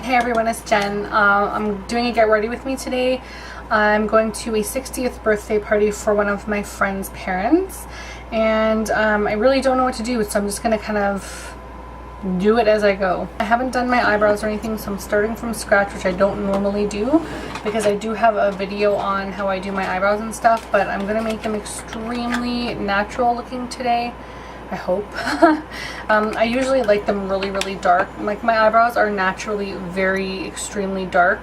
Hey everyone, it's Jen. I'm doing a get ready with me today. I'm going to a 60th birthday party for one of my friend's parents, and I really don't know what to do, so I'm just going to kind of do it as I go. I haven't done my eyebrows or anything, so I'm starting from scratch, which I don't normally do because I do have a video on how I do my eyebrows and stuff, but I'm going to make them extremely natural looking today. I hope. I usually like them really dark. Like, my eyebrows are naturally very extremely dark.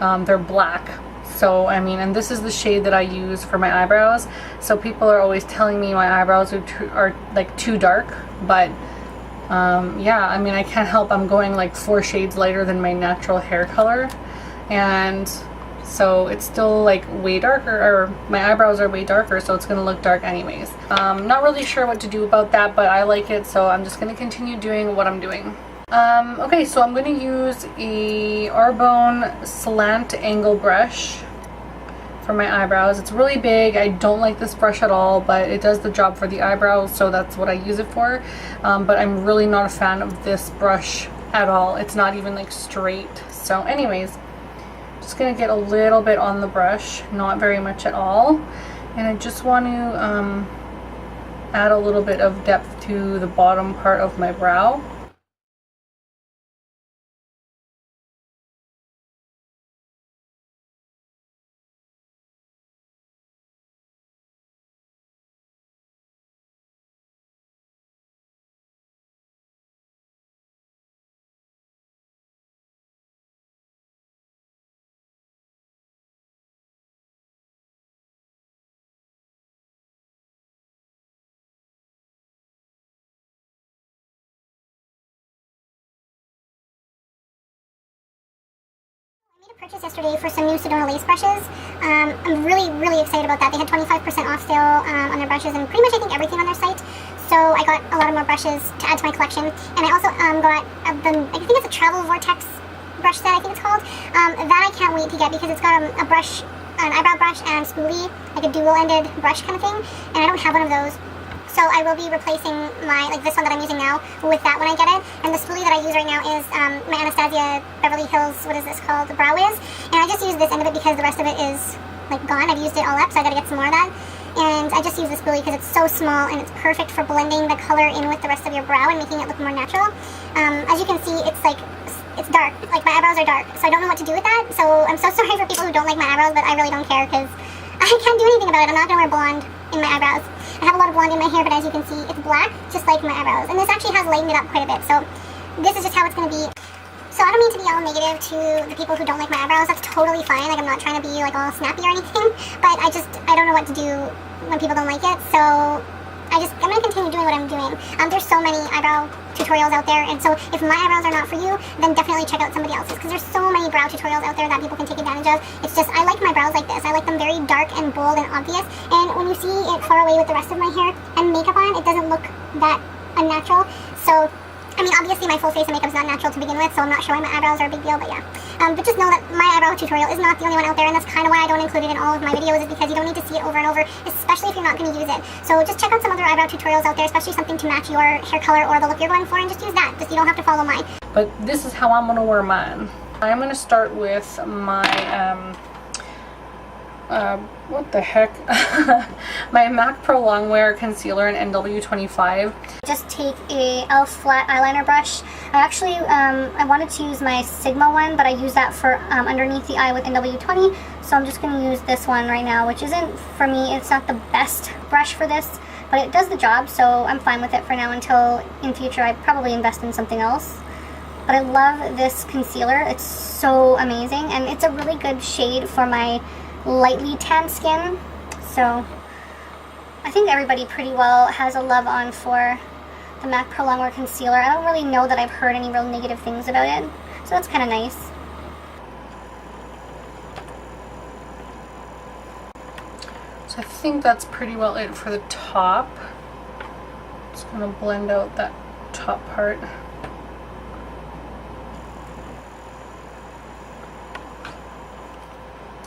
They're black. So, I mean, and this is the shade that I use for my eyebrows. So people are always telling me my eyebrows are like too dark. But, yeah, I mean, I can't help. I'm going like 4 shades lighter than my natural hair color. And so it's still like way darker, or my eyebrows are way darker, so it's going to look dark anyways. Not really sure what to do about that, but I like it, so I'm just going to continue doing what I'm doing. Okay, so I'm going to use a Arbonne slant angle brush for my eyebrows. It's really big. I don't like this brush at all, but it does the job for the eyebrows, so that's what I use it for. But I'm really not a fan of this brush at all. It's not even like straight. So anyways, just gonna get a little bit on the brush, not very much at all, and I just want to add a little bit of depth to the bottom part of my brow. Purchased yesterday for some new Sedona lace brushes. I'm really excited about that. They had 25% off sale on their brushes and pretty much I think everything on their site. So I got a lot of more brushes to add to my collection, and I also got I think it's a travel vortex brush set, I think it's called. That I can't wait to get because it's got a brush, an eyebrow brush and spoolie, like a dual-ended brush kind of thing, and I don't have one of those. So I will be replacing this one that I'm using now with that when I get it. And the spoolie that I use right now is my Anastasia Beverly Hills, what is this called? The Brow Wiz. And I just use this end of it because the rest of it is like gone. I've used it all up, so I gotta get some more of that. And I just use the spoolie because it's so small and it's perfect for blending the color in with the rest of your brow and making it look more natural. As you can see, it's dark. Like, my eyebrows are dark, so I don't know what to do with that. So I'm so sorry for people who don't like my eyebrows, but I really don't care because I can't do anything about it. I'm not gonna wear blonde in my eyebrows. I have a lot of blonde in my hair, but as you can see, it's black, just like my eyebrows. And this actually has lightened it up quite a bit, so this is just how it's going to be. So I don't mean to be all negative to the people who don't like my eyebrows. That's totally fine. Like, I'm not trying to be like all snappy or anything, but I don't know what to do when people don't like it, so I'm going to continue doing what I'm doing. There's so many eyebrow tutorials out there, and so if my eyebrows are not for you, then definitely check out somebody else's, because there's so many brow tutorials out there that people can take advantage of. It's just, I like my brows like this. I like them very dark and bold and obvious, and when you see it far away with the rest of my hair and makeup on, it doesn't look that unnatural. So, I mean, obviously my full face of makeup is not natural to begin with, so I'm not showing my eyebrows are a big deal, but yeah. But just know that my eyebrow tutorial is not the only one out there, and that's kind of why I don't include it in all of my videos, is because you don't need to see it over and over, especially if you're not going to use it. So just check out some other eyebrow tutorials out there, especially something to match your hair color or the look you're going for, and just use that. Just, you don't have to follow mine. But this is how I'm going to wear mine. I'm going to start with my, what the heck? My MAC Pro Longwear Concealer in NW25. Just take a e.l.f. flat eyeliner brush. I actually, I wanted to use my Sigma one, but I use that for underneath the eye with NW20, so I'm just going to use this one right now, which isn't, for me, it's not the best brush for this, but it does the job, so I'm fine with it for now until in future I probably invest in something else. But I love this concealer. It's so amazing, and it's a really good shade for my lightly tan skin, so I think everybody pretty well has a love on for the MAC Pro Longwear Concealer. I don't really know that I've heard any real negative things about it, so that's kind of nice. So I think that's pretty well it for the top. Just going to blend out that top part.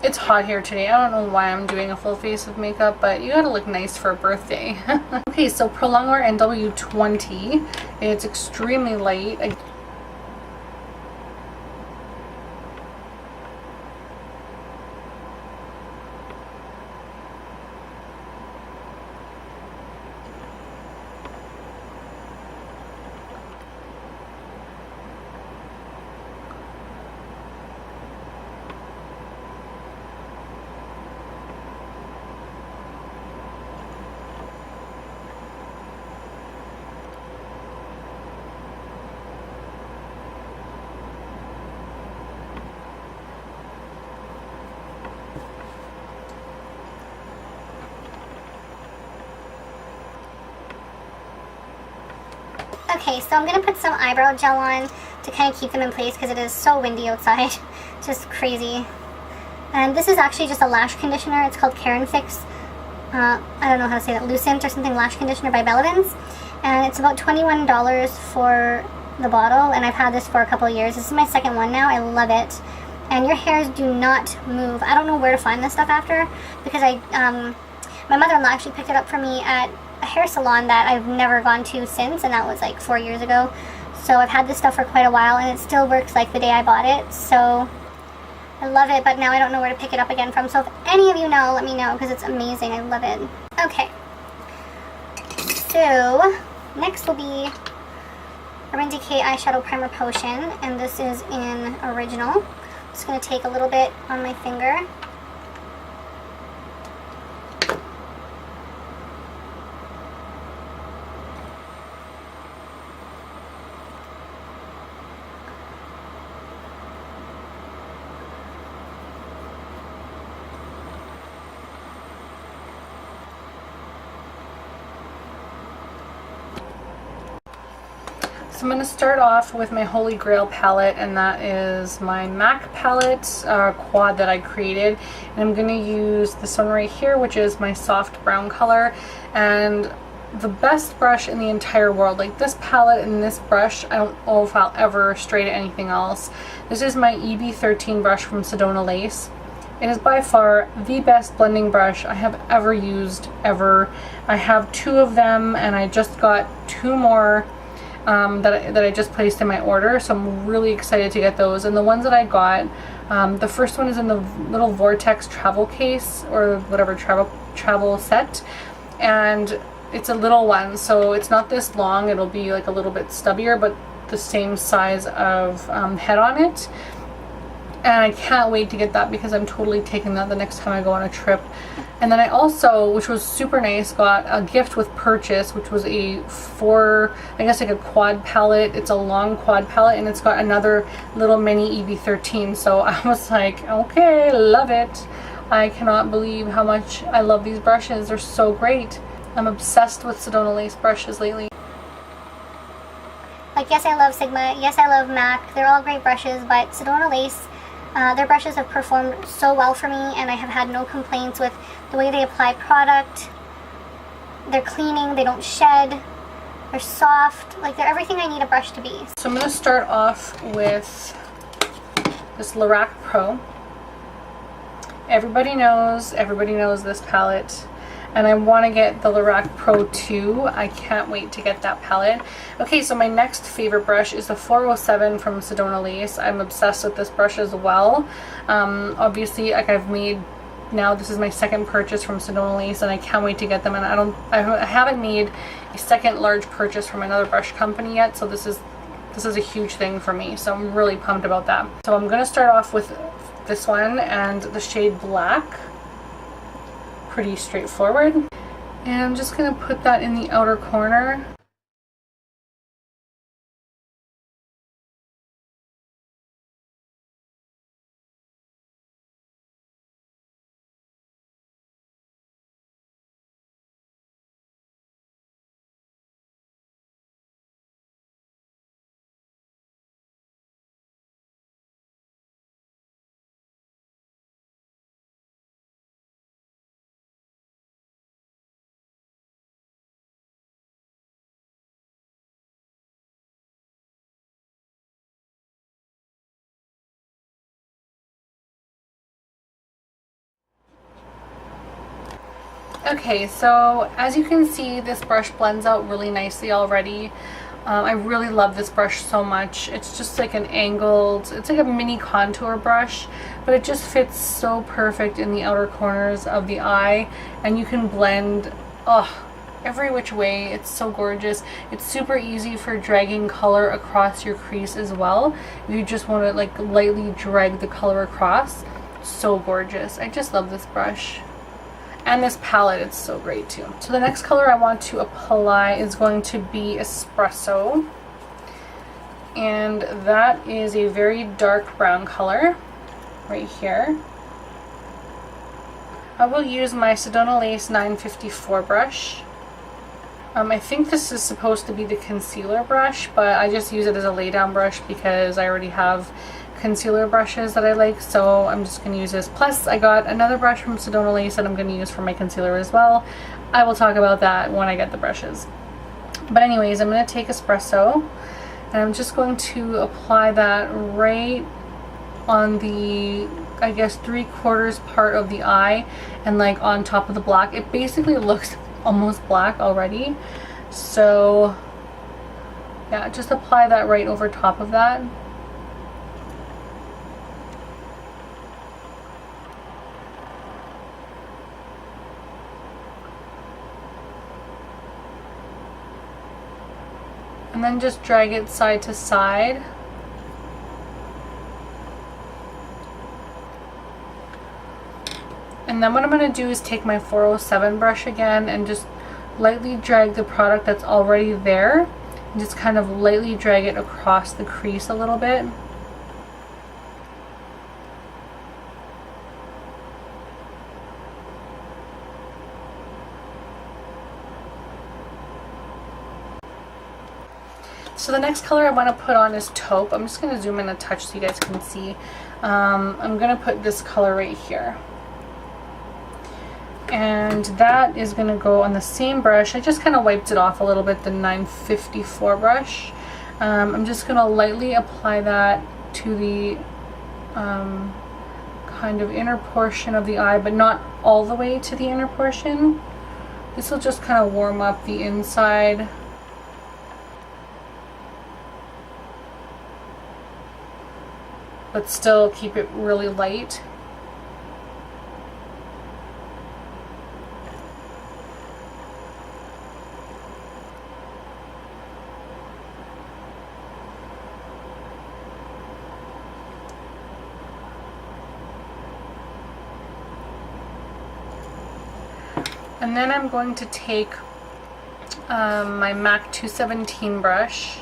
It's hot here today. I don't know why I'm doing a full face of makeup, but you gotta look nice for a birthday. Okay, so Pro Longwear NW20. It's extremely light. Okay, so I'm going to put some eyebrow gel on to kind of keep them in place because it is so windy outside. Just crazy. And this is actually just a lash conditioner. It's called Karen Fix. I don't know how to say that. Lucent or something lash conditioner by Bellavins. And it's about $21 for the bottle. And I've had this for a couple of years. This is my second one now. I love it. And your hairs do not move. I don't know where to find this stuff after because my mother-in-law actually picked it up for me at a hair salon that I've never gone to since, and that was like 4 years ago. So I've had this stuff for quite a while, and it still works like the day I bought it. So I love it, but now I don't know where to pick it up again from. So if any of you know, let me know because it's amazing. I love it. Okay. So next will be Urban Decay Eyeshadow Primer Potion, and this is in Original. I'm just going to take a little bit on my finger. So I'm going to start off with my Holy Grail palette, and that is my MAC palette quad that I created. And I'm going to use this one right here, which is my soft brown color. And the best brush in the entire world, like this palette and this brush, I don't know if I'll ever stray to anything else. This is my EB13 brush from Sedona Lace. It is by far the best blending brush I have ever used, ever. I have 2 of them, and I just got 2 more that I just placed in my order, so I'm really excited to get those. And the ones that I got, the first one is in the little Vortex travel case, or whatever travel set, and it's a little one, so it's not this long. It'll be like a little bit stubbier, but the same size of head on it. And I can't wait to get that because I'm totally taking that the next time I go on a trip. And then I also, which was super nice, got a gift with purchase, which was I guess like a quad palette. It's a long quad palette, and it's got another little mini EB13. So I was like, okay, love it. I cannot believe how much I love these brushes. They're so great. I'm obsessed with Sedona Lace brushes lately. Like, yes, I love Sigma. Yes, I love MAC. They're all great brushes, but Sedona Lace, their brushes have performed so well for me, and I have had no complaints with the way they apply product. They're cleaning, they don't shed, they're soft, like they're everything I need a brush to be. So I'm going to start off with this Lorac Pro. Everybody knows this palette, and I want to get the Lorac Pro 2. I can't wait to get that palette. Okay, so my next favorite brush is the 407 from Sedona Lace. I'm obsessed with this brush as well. Obviously, like I've made, now this is my second purchase from Sedona Lace, and I can't wait to get them. And I haven't made a second large purchase from another brush company yet, so this is a huge thing for me. So I'm really pumped about that. So I'm going to start off with this one and the shade Black. Pretty straightforward. And I'm just going to put that in the outer corner. Okay, so as you can see, this brush blends out really nicely already. I really love this brush so much. It's just like an angled, it's like a mini contour brush, but it just fits so perfect in the outer corners of the eye, and you can blend every which way. It's so gorgeous. It's super easy for dragging color across your crease as well. If you just want to like lightly drag the color across, so gorgeous. I just love this brush. And this palette, it's so great too. So the next color I want to apply is going to be Espresso. And that is a very dark brown color right here. I will use my Sedona Lace 954 brush. I think this is supposed to be the concealer brush, but I just use it as a lay down brush because I already have concealer brushes that I like, so I'm just going to use this. Plus I got another brush from Sedona Lace that I'm going to use for my concealer as well. I will talk about that when I get the brushes. But anyways, I'm going to take espresso and I'm just going to apply that right on the, I guess, 3/4 part of the eye and like on top of the black. It basically looks almost black already, so yeah, just apply that right over top of that. And then just drag it side to side. And then what I'm going to do is take my 407 brush again and just lightly drag the product that's already there and just kind of lightly drag it across the crease a little bit. So the next color I want to put on is Taupe. I'm just going to zoom in a touch so you guys can see. I'm going to put this color right here. And that is going to go on the same brush. I just kind of wiped it off a little bit, the 954 brush. I'm just going to lightly apply that to the kind of inner portion of the eye, but not all the way to the inner portion. This will just kind of warm up the inside. But still keep it really light. And then I'm going to take my MAC 217 brush.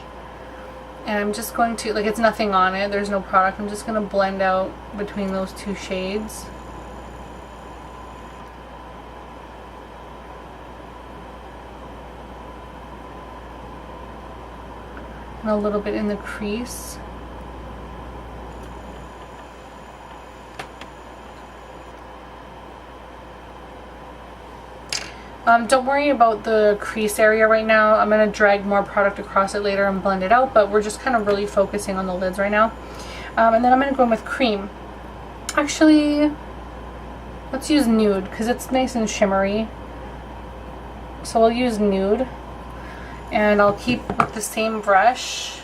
And I'm just going to, like, it's nothing on it, there's no product, I'm just going to blend out between those two shades. And a little bit in the crease. Don't worry about the crease area right now. I'm going to drag more product across it later and blend it out, but we're just kind of really focusing on the lids right now. And then I'm going to go in with cream. Actually, let's use nude because it's nice and shimmery. So we'll use nude. And I'll keep with the same brush,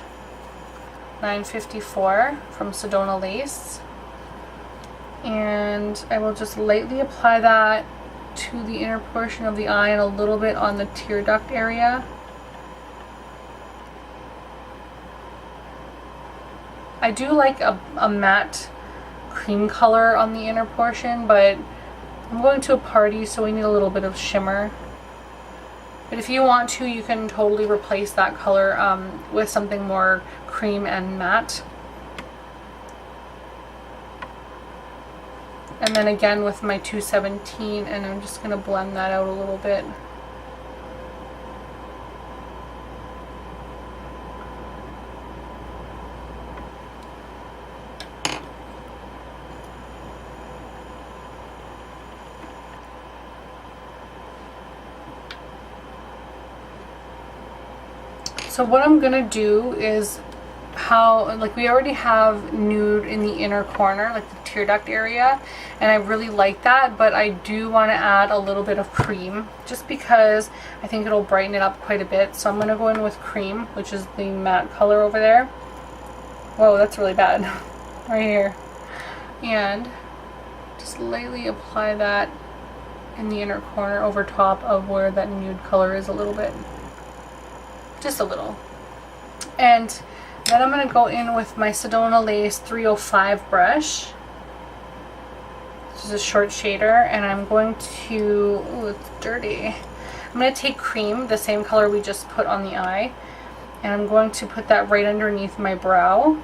954 from Sedona Lace. And I will just lightly apply that to the inner portion of the eye and a little bit on the tear duct area. I do like a matte cream color on the inner portion, but I'm going to a party, so we need a little bit of shimmer. But if you want to, you can totally replace that color with something more cream and matte. And then again with my 217, and I'm just going to blend that out a little bit. So what I'm going to do is like we already have nude in the inner corner, like the tear duct area, and I really like that, but I do want to add a little bit of cream just because I think it'll brighten it up quite a bit. So I'm going to go in with cream, which is the matte color over there. Whoa, that's really bad. Right here. And just lightly apply that in the inner corner over top of where that nude color is a little bit. Just a little. And then I'm going to go in with my Sedona Lace 305 brush. This is a short shader, and I'm going to, ooh, it's dirty. I'm going to take cream, the same color we just put on the eye, and I'm going to put that right underneath my brow.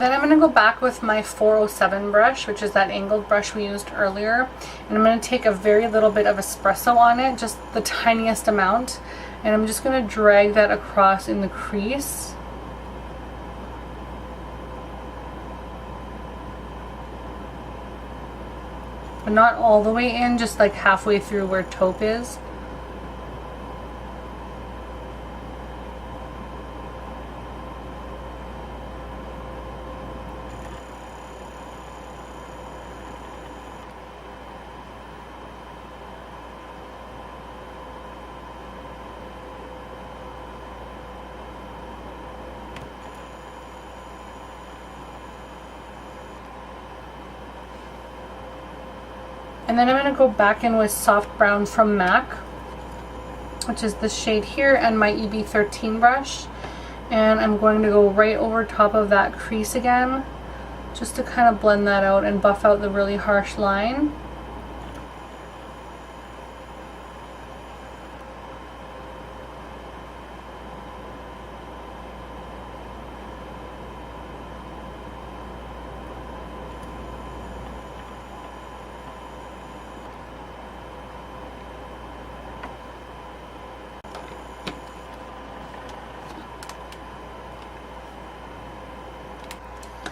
Then I'm going to go back with my 407 brush, which is that angled brush we used earlier. And I'm going to take a very little bit of espresso on it, just the tiniest amount. And I'm just going to drag that across in the crease. But not all the way in, just like halfway through where taupe is. And then I'm going to go back in with Soft Brown from MAC, which is this shade here, and my EB13 brush. And I'm going to go right over top of that crease again, just to kind of blend that out and buff out the really harsh line.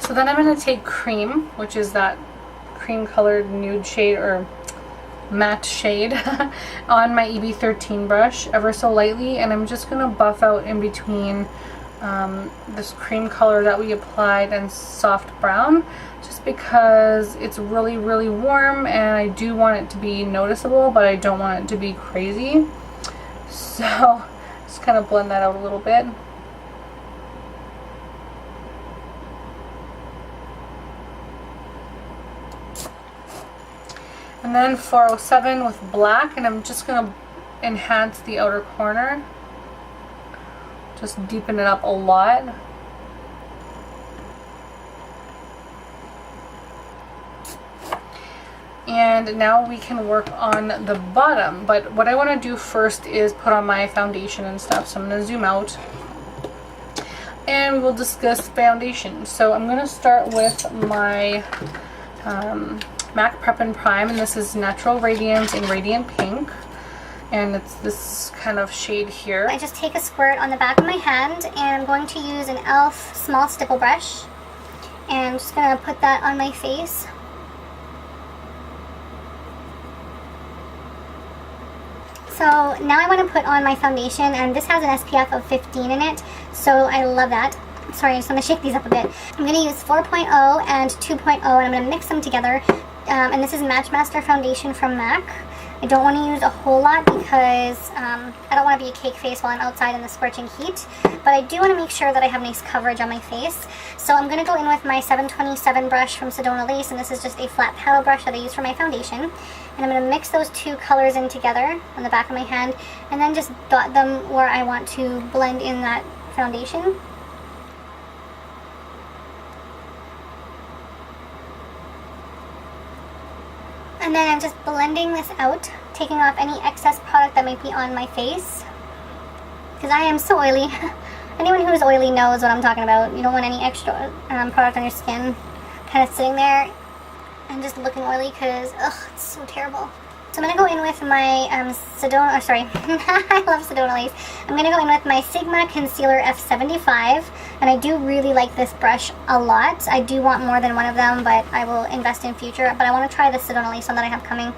So then I'm going to take cream, which is that cream colored nude shade or matte shade on my EB13 brush ever so lightly, and I'm just going to buff out in between this cream color that we applied and soft brown, just because it's really warm and I do want it to be noticeable, but I don't want it to be crazy. So just kind of blend that out a little bit. And then 407 with black, and I'm just going to enhance the outer corner. Just deepen it up a lot. And now we can work on the bottom. But what I want to do first is put on my foundation and stuff. So I'm going to zoom out. And we will discuss foundation. So I'm going to start with my MAC Prep and Prime, and this is Natural Radiance in Radiant Pink, and it's this kind of shade here. I just take a squirt on the back of my hand, and I'm going to use an e.l.f. small stipple brush, and I'm just going to put that on my face. So now I want to put on my foundation, and this has an SPF of 15 in it, so I love that. Sorry, I just want to shake these up a bit. I'm going to use 4.0 and 2.0, and I'm going to mix them together. And this is Match Master Foundation from MAC. I don't want to use a whole lot because I don't want to be a cake face while I'm outside in the scorching heat. But I do want to make sure that I have nice coverage on my face. So I'm going to go in with my 727 brush from Sedona Lace, and this is just a flat paddle brush that I use for my foundation. And I'm going to mix those two colors in together on the back of my hand, and then just dot them where I want to blend in that foundation. And then I'm just blending this out, taking off any excess product that might be on my face, because I am so oily. Anyone who's oily knows what I'm talking about. You don't want any extra product on your skin kind of sitting there and just looking oily, because it's so terrible. So I'm going to go in with my Sedona, I love Sedona Lace. I'm going to go in with my Sigma Concealer F75, and I do really like this brush a lot. I do want more than one of them, but I will invest in future. But I want to try the Sedona Lace one that I have coming,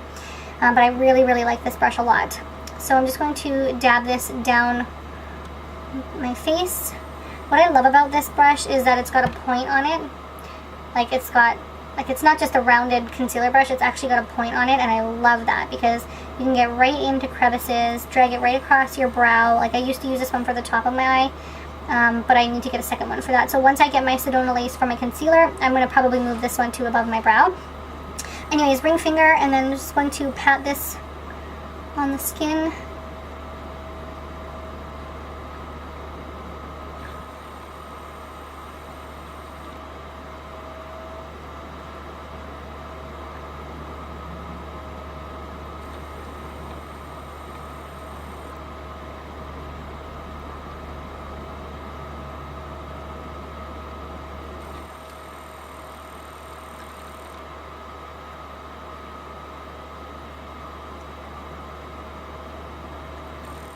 but I really like this brush a lot. So I'm just going to dab this down my face. What I love about this brush is that it's got a point on it. It's not just a rounded concealer brush, it's actually got a point on it, and I love that because you can get right into crevices, drag it right across your brow. Like, I used to use this one for the top of my eye, but I need to get a second one for that. So once I get my Sedona Lace for my concealer, I'm going to probably move this one to above my brow. Anyways, ring finger, and then I'm just going to pat this on the skin.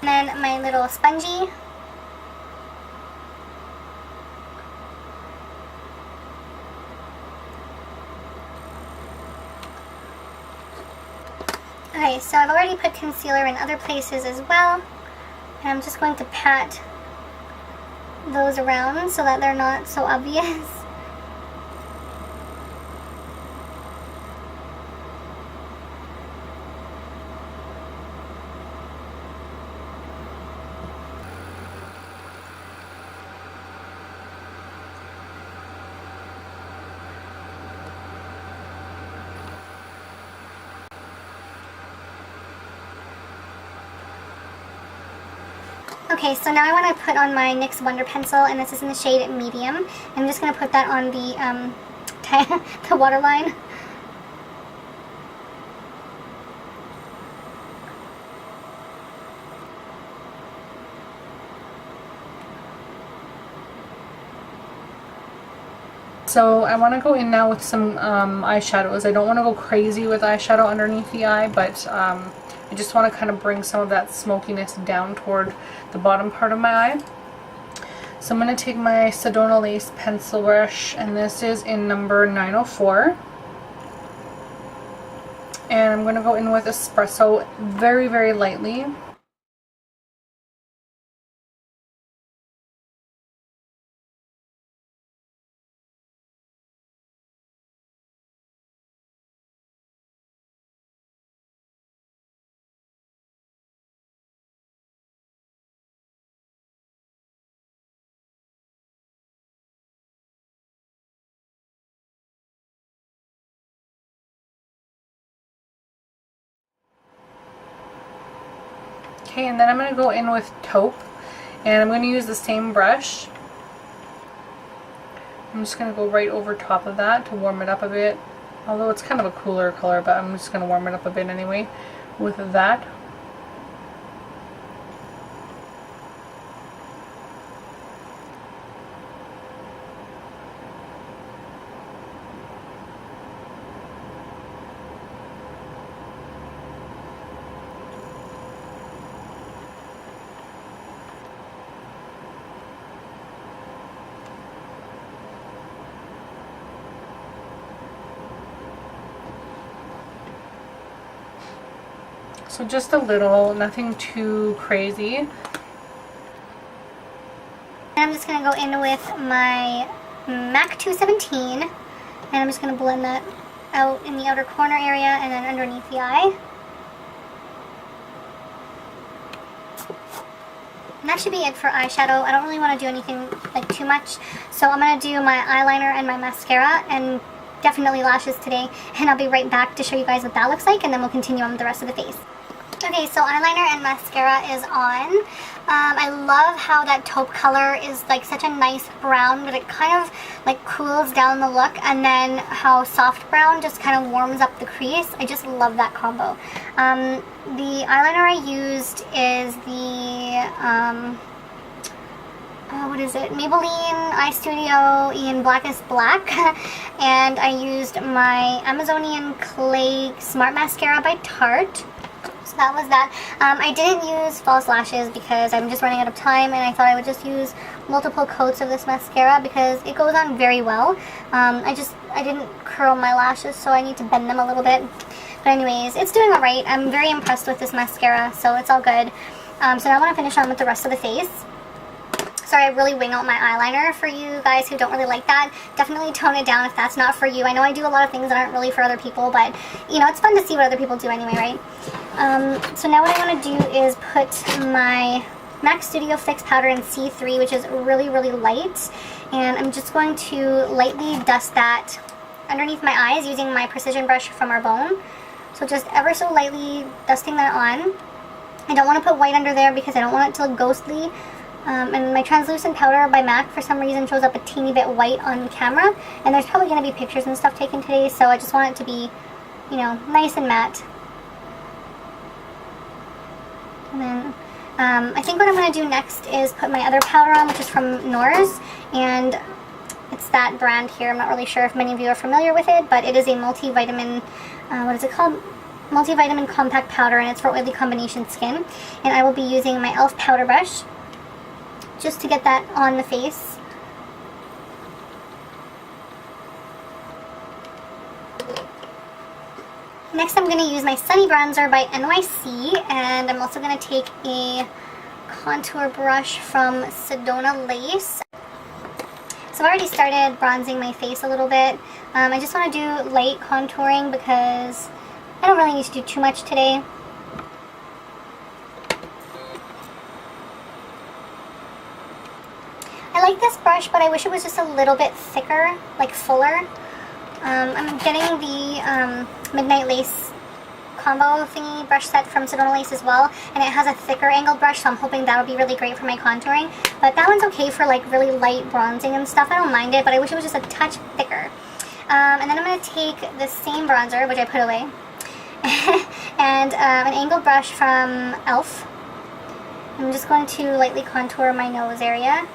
And then my little spongy. Okay, so I've already put concealer in other places as well. And I'm just going to pat those around so that they're not so obvious. Okay, so now I want to put on my NYX Wonder Pencil, and this is in the shade Medium. I'm just going to put that on the, the waterline. So I want to go in now with some eyeshadows. I don't want to go crazy with eyeshadow underneath the eye, but I just want to kind of bring some of that smokiness down toward the bottom part of my eye. So I'm going to take my Sedona Lace pencil brush, and this is in number 904. And I'm going to go in with Espresso very, very lightly. Okay, and then I'm going to go in with Taupe, and I'm going to use the same brush. I'm just going to go right over top of that to warm it up a bit. Although it's kind of a cooler color, but I'm just going to warm it up a bit anyway with that. So just a little, nothing too crazy. And I'm just going to go in with my MAC 217, and I'm just going to blend that out in the outer corner area and then underneath the eye. And that should be it for eyeshadow. I don't really want to do anything like too much, so I'm going to do my eyeliner and my mascara and definitely lashes today, and I'll be right back to show you guys what that looks like, and then we'll continue on with the rest of the face. Okay, so eyeliner and mascara is on. I love how that taupe color is like such a nice brown, but it kind of like cools down the look, and then how soft brown just kind of warms up the crease. I just love that combo. The eyeliner I used is the what is it? Maybelline Eye Studio in Blackest Black, and I used my Amazonian Clay Smart Mascara by Tarte. So that was that. I didn't use false lashes because I'm just running out of time, and I thought I would just use multiple coats of this mascara because it goes on very well. I didn't curl my lashes, so I need to bend them a little bit. But anyways, it's doing alright. I'm very impressed with this mascara, so it's all good. So now I want to finish on with the rest of the face. Sorry, I really wing out my eyeliner for you guys who don't really like that. Definitely tone it down if that's not for you. I know I do a lot of things that aren't really for other people, but you know, it's fun to see what other people do anyway, right? So now what I want to do is put my MAC Studio Fix Powder in C3, which is really, really light. And I'm just going to lightly dust that underneath my eyes using my precision brush from Arbonne. So just ever so lightly dusting that on. I don't want to put white under there because I don't want it to look ghostly. And my translucent powder by MAC for some reason shows up a teeny bit white on camera, and there's probably going to be pictures and stuff taken today, so I just want it to be, you know, nice and matte. And then I think what I'm going to do next is put my other powder on, which is from NORS, and it's that brand here. I'm not really sure if many of you are familiar with it, but it is a multivitamin, what is it called? multivitamin compact powder, and it's for oily combination skin. And I will be using my e.l.f. powder brush just to get that on the face. Next, I'm going to use my Sunny Bronzer by NYC, and I'm also going to take a contour brush from Sedona Lace. So I've already started bronzing my face a little bit. I just want to do light contouring because I don't really need to do too much today. I like this brush, but I wish it was just a little bit thicker, like fuller. I'm getting the Midnight Lace combo thingy brush set from Sedona Lace as well, and it has a thicker angled brush, so I'm hoping that would be really great for my contouring. But that one's okay for like really light bronzing and stuff. I don't mind it, but I wish it was just a touch thicker. And then I'm going to take the same bronzer, which I put away, and an angled brush from e.l.f. I'm just going to lightly contour my nose area.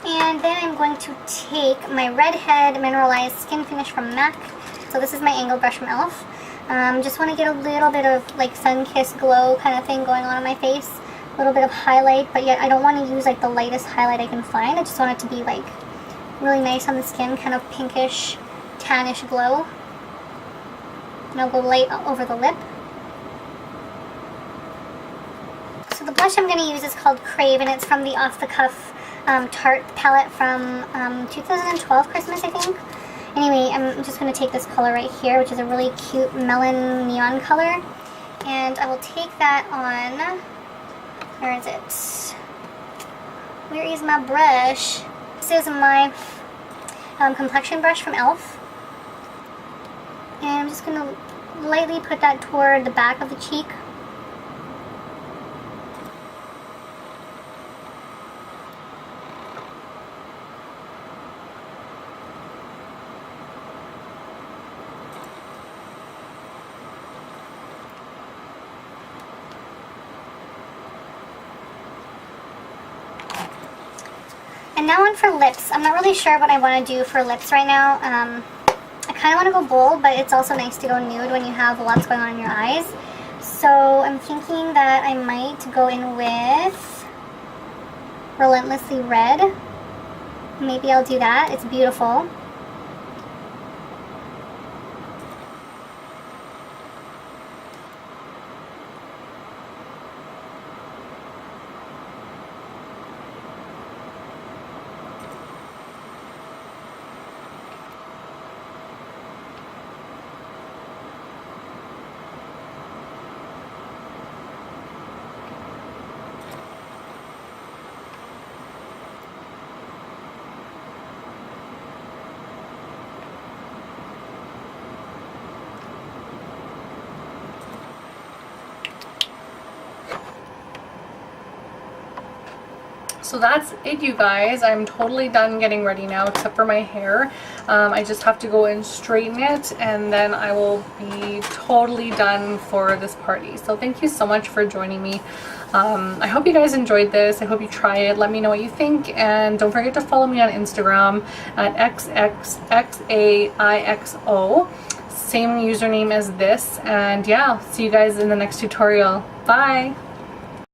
And then I'm going to take my Redhead Mineralize Skinfinish from MAC. So this is my angled brush from e.l.f. Just want to get a little bit of like sun-kissed glow kind of thing going on my face. A little bit of highlight, but yet I don't want to use like the lightest highlight I can find. I just want it to be like really nice on the skin, kind of pinkish, tannish glow. And I'll go light over the lip. So the blush I'm going to use is called Crave, and it's from the Off the Cuff Tarte palette from 2012 Christmas, I think. Anyway, I'm just going to take this color right here, which is a really cute melon neon color, and I will take that on. Where is it? Where is my brush? This is my complexion brush from e.l.f. And I'm just going to lightly put that toward the back of the cheek. And now on for lips. I'm not really sure what I want to do for lips right now. I kind of want to go bold, but it's also nice to go nude when you have lots going on in your eyes. So I'm thinking that I might go in with Relentlessly Red. Maybe I'll do that. It's beautiful. So that's it, you guys. I'm totally done getting ready now, except for my hair. I just have to go and straighten it, and then I will be totally done for this party. So thank you so much for joining me. I hope you guys enjoyed this. I hope you try it. Let me know what you think, and don't forget to follow me on Instagram at xxxaixo. Same username as this, and yeah, I'll see you guys in the next tutorial. Bye!